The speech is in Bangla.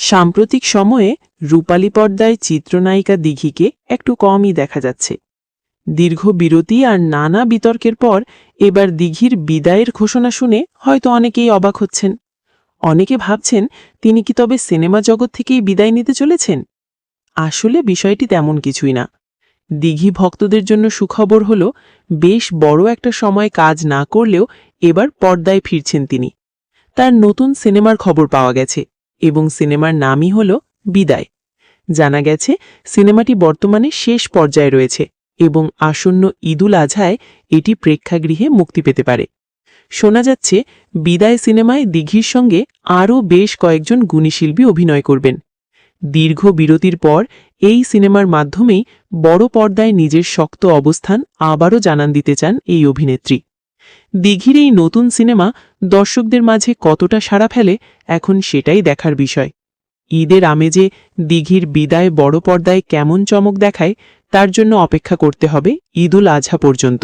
সাম্প্রতিক সময়ে রূপালী পর্দায় চিত্রনায়িকা দিঘিকে একটু কমই দেখা যাচ্ছে। দীর্ঘ বিরতি আর নানা বিতর্কের পর এবার দিঘির বিদায়ের ঘোষণা শুনে হয়তো অনেকেই অবাক হচ্ছেন। অনেকে ভাবছেন তিনি কি তবে সিনেমা জগৎ থেকেই বিদায় নিতে চলেছেন। আসলে বিষয়টি তেমন কিছুই না। দিঘি ভক্তদের জন্য সুখবর হল, বেশ বড় একটা সময় কাজ না করলেও এবার পর্দায় ফিরছেন তিনি। তার নতুন সিনেমার খবর পাওয়া গেছে এবং সিনেমার নামই হল বিদায়। জানা গেছে সিনেমাটি বর্তমানে শেষ পর্যায়ে রয়েছে এবং আসন্ন ঈদুল আজহায় এটি প্রেক্ষাগৃহে মুক্তি পেতে পারে। শোনা যাচ্ছে বিদায় সিনেমায় দিঘির সঙ্গে আরও বেশ কয়েকজন গুণী শিল্পী অভিনয় করবেন। দীর্ঘ বিরতির পর এই সিনেমার মাধ্যমেই বড় পর্দায় নিজের শক্ত অবস্থান আবারও জানান দিতে চান এই অভিনেত্রী। দিঘির এই নতুন সিনেমা দর্শকদের মাঝে কতটা সাড়া ফেলে এখন সেটাই দেখার বিষয়। ঈদের আমেজে দিঘির বিদায় বড় পর্দায় কেমন চমক দেখায় তার জন্য অপেক্ষা করতে হবে ঈদুল আজহা পর্যন্ত।